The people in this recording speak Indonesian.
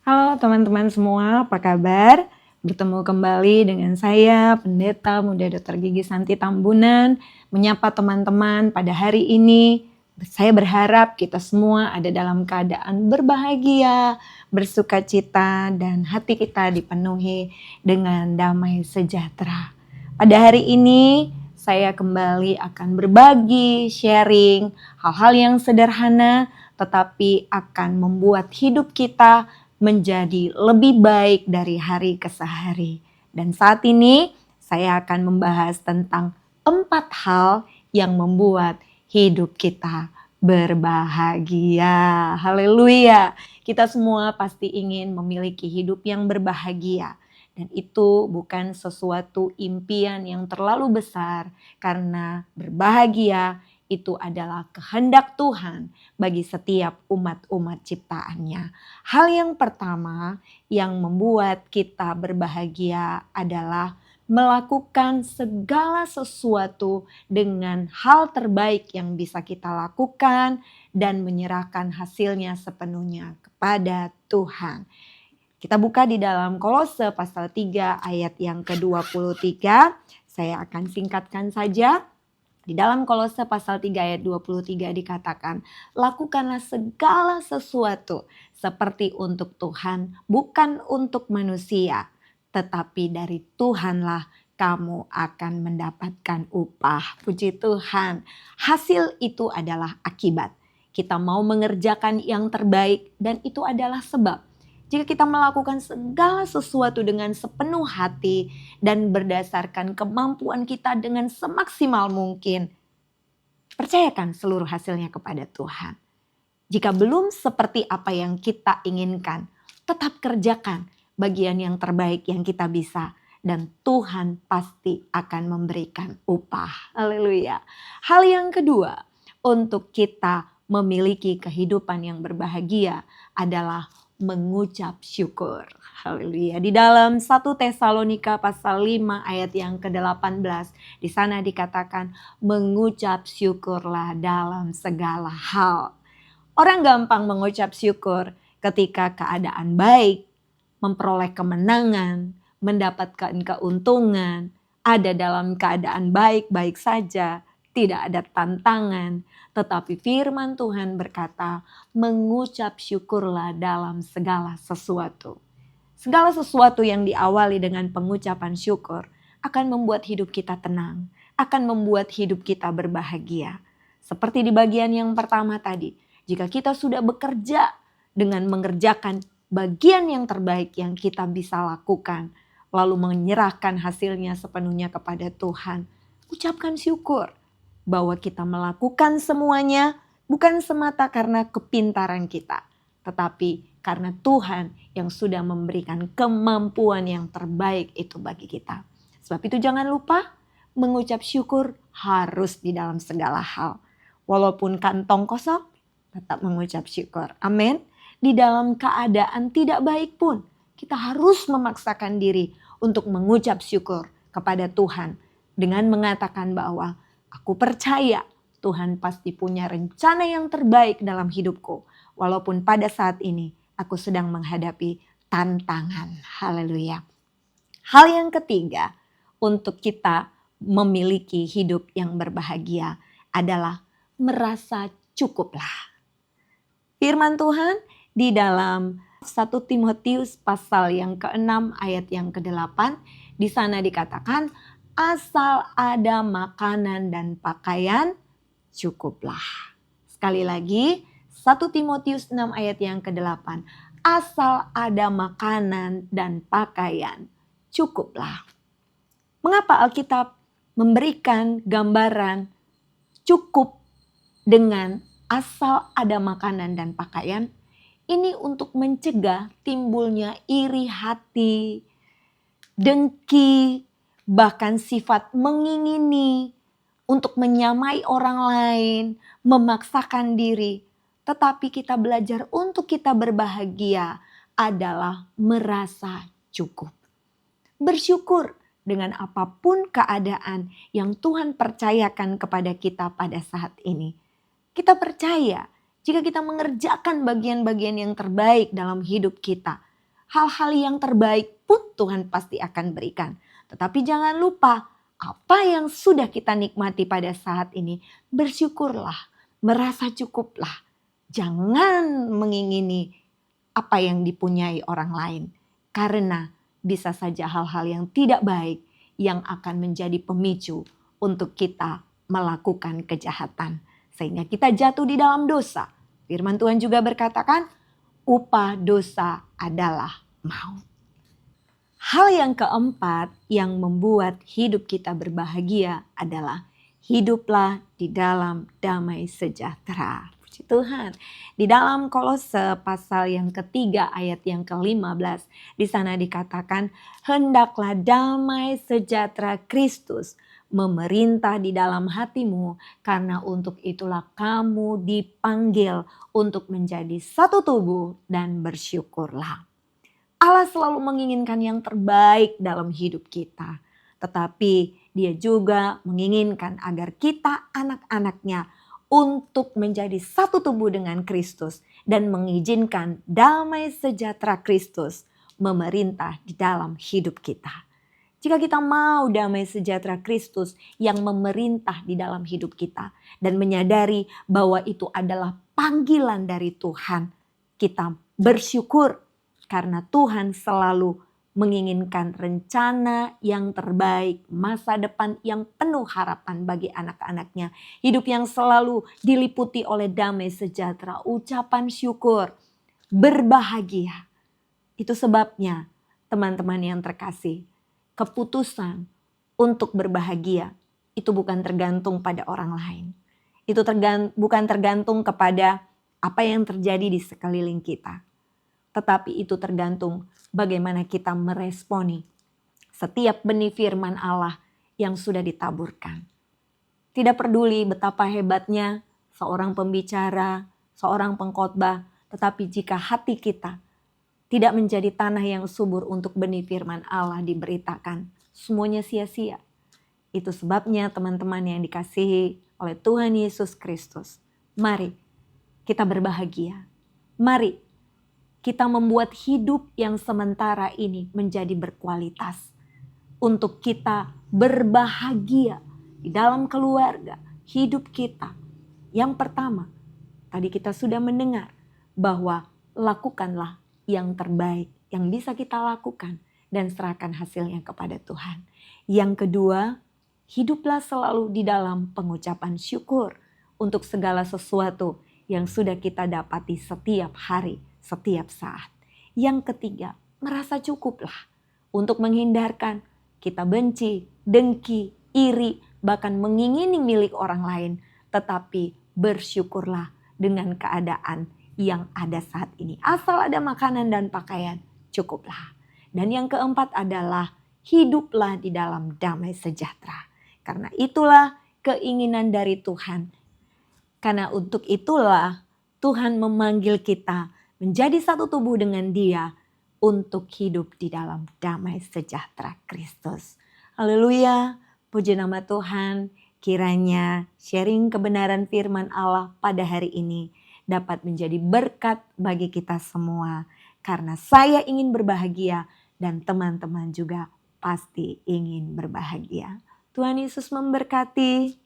Halo teman-teman semua, apa kabar? Bertemu kembali dengan saya, Pendeta Muda Dr. Gigi Santi Tambunan, menyapa teman-teman pada hari ini. Saya berharap kita semua ada dalam keadaan berbahagia, bersukacita, dan hati kita dipenuhi dengan damai sejahtera. Pada hari ini, saya kembali akan berbagi, sharing hal-hal yang sederhana, tetapi akan membuat hidup kita menjadi lebih baik dari hari ke hari. Dan saat ini saya akan membahas tentang 4 hal yang membuat hidup kita berbahagia. Haleluya. Kita semua pasti ingin memiliki hidup yang berbahagia. Dan itu bukan sesuatu impian yang terlalu besar, karena berbahagia itu adalah kehendak Tuhan bagi setiap umat-umat ciptaannya. Hal yang pertama yang membuat kita berbahagia adalah melakukan segala sesuatu dengan hal terbaik yang bisa kita lakukan dan menyerahkan hasilnya sepenuhnya kepada Tuhan. Kita buka di dalam Kolose pasal 3 ayat yang ke-23. Saya akan singkatkan saja. Di dalam Kolose pasal 3 ayat 23 dikatakan, lakukanlah segala sesuatu seperti untuk Tuhan, bukan untuk manusia. Tetapi dari Tuhanlah kamu akan mendapatkan upah. Puji Tuhan. Hasil itu adalah akibat. Kita mau mengerjakan yang terbaik dan itu adalah sebab. Jika kita melakukan segala sesuatu dengan sepenuh hati dan berdasarkan kemampuan kita dengan semaksimal mungkin, percayakan seluruh hasilnya kepada Tuhan. Jika belum seperti apa yang kita inginkan, tetap kerjakan bagian yang terbaik yang kita bisa. Dan Tuhan pasti akan memberikan upah. Haleluya. Hal yang kedua, untuk kita memiliki kehidupan yang berbahagia adalah mengucap syukur. Haleluya. Di dalam 1 Tesalonika pasal 5 ayat yang ke-18, di sana dikatakan mengucap syukurlah dalam segala hal. Orang gampang mengucap syukur ketika keadaan baik, memperoleh kemenangan, mendapatkan keuntungan, ada dalam keadaan baik-baik saja, tidak ada tantangan. Tetapi firman Tuhan berkata, mengucap syukurlah dalam segala sesuatu. Segala sesuatu yang diawali dengan pengucapan syukur akan membuat hidup kita tenang, akan membuat hidup kita berbahagia. Seperti di bagian yang pertama tadi, jika kita sudah bekerja dengan mengerjakan bagian yang terbaik yang kita bisa lakukan, lalu menyerahkan hasilnya sepenuhnya kepada Tuhan, ucapkan syukur bahwa kita melakukan semuanya bukan semata karena kepintaran kita, tetapi karena Tuhan yang sudah memberikan kemampuan yang terbaik itu bagi kita. Sebab itu jangan lupa mengucap syukur harus di dalam segala hal. Walaupun kantong kosong, tetap mengucap syukur. Amin. Di dalam keadaan tidak baik pun, kita harus memaksakan diri untuk mengucap syukur kepada Tuhan dengan mengatakan bahwa aku percaya Tuhan pasti punya rencana yang terbaik dalam hidupku. Walaupun pada saat ini aku sedang menghadapi tantangan. Haleluya. Hal yang ketiga untuk kita memiliki hidup yang berbahagia adalah merasa cukuplah. Firman Tuhan di dalam 1 Timotius pasal yang ke-6 ayat yang ke-8, di sana dikatakan, asal ada makanan dan pakaian, cukuplah. Sekali lagi, 1 Timotius 6 ayat yang ke-8, asal ada makanan dan pakaian, cukuplah. Mengapa Alkitab memberikan gambaran cukup dengan asal ada makanan dan pakaian? Ini untuk mencegah timbulnya iri hati, dengki, bahkan sifat mengingini untuk menyamai orang lain, memaksakan diri. Tetapi kita belajar untuk kita berbahagia adalah merasa cukup. Bersyukur dengan apapun keadaan yang Tuhan percayakan kepada kita pada saat ini. Kita percaya jika kita mengerjakan bagian-bagian yang terbaik dalam hidup kita, hal-hal yang terbaik pun Tuhan pasti akan berikan. Tetapi jangan lupa, apa yang sudah kita nikmati pada saat ini, bersyukurlah, merasa cukuplah. Jangan mengingini apa yang dipunyai orang lain. Karena bisa saja hal-hal yang tidak baik yang akan menjadi pemicu untuk kita melakukan kejahatan. Sehingga kita jatuh di dalam dosa. Firman Tuhan juga berkatakan, upah dosa adalah maut. Hal yang keempat yang membuat hidup kita berbahagia adalah hiduplah di dalam damai sejahtera. Puji Tuhan. Di dalam Kolose pasal yang ketiga ayat yang ke-15, di sana dikatakan, hendaklah damai sejahtera Kristus memerintah di dalam hatimu, karena untuk itulah kamu dipanggil untuk menjadi satu tubuh dan bersyukurlah. Allah selalu menginginkan yang terbaik dalam hidup kita. Tetapi Dia juga menginginkan agar kita anak-anaknya untuk menjadi satu tubuh dengan Kristus. Dan mengizinkan damai sejahtera Kristus memerintah di dalam hidup kita. Jika kita mau damai sejahtera Kristus yang memerintah di dalam hidup kita. Dan menyadari bahwa itu adalah panggilan dari Tuhan. Kita bersyukur. Karena Tuhan selalu menginginkan rencana yang terbaik, masa depan yang penuh harapan bagi anak-anaknya. Hidup yang selalu diliputi oleh damai sejahtera, ucapan syukur, berbahagia. Itu sebabnya teman-teman yang terkasih, keputusan untuk berbahagia itu bukan tergantung pada orang lain. Itu bukan tergantung kepada apa yang terjadi di sekeliling kita. Tetapi itu tergantung bagaimana kita meresponi setiap benih firman Allah yang sudah ditaburkan. Tidak peduli betapa hebatnya seorang pembicara, seorang pengkhotbah, tetapi jika hati kita tidak menjadi tanah yang subur untuk benih firman Allah diberitakan, semuanya sia-sia. Itu sebabnya teman-teman yang dikasihi oleh Tuhan Yesus Kristus, mari kita berbahagia. Mari kita membuat hidup yang sementara ini menjadi berkualitas. Untuk kita berbahagia di dalam keluarga, hidup kita. Yang pertama, tadi kita sudah mendengar bahwa lakukanlah yang terbaik yang bisa kita lakukan dan serahkan hasilnya kepada Tuhan. Yang kedua, hiduplah selalu di dalam pengucapan syukur untuk segala sesuatu yang sudah kita dapati setiap hari, setiap saat. Yang ketiga, merasa cukuplah untuk menghindarkan kita benci, dengki, iri, bahkan mengingini milik orang lain. Tetapi bersyukurlah dengan keadaan yang ada saat ini. Asal ada makanan dan pakaian, cukuplah. Dan yang keempat adalah hiduplah di dalam damai sejahtera. Karena itulah keinginan dari Tuhan. Karena untuk itulah Tuhan memanggil kita menjadi satu tubuh dengan Dia untuk hidup di dalam damai sejahtera Kristus. Haleluya, puji nama Tuhan. Kiranya sharing kebenaran firman Allah pada hari ini dapat menjadi berkat bagi kita semua. Karena saya ingin berbahagia dan teman-teman juga pasti ingin berbahagia. Tuhan Yesus memberkati.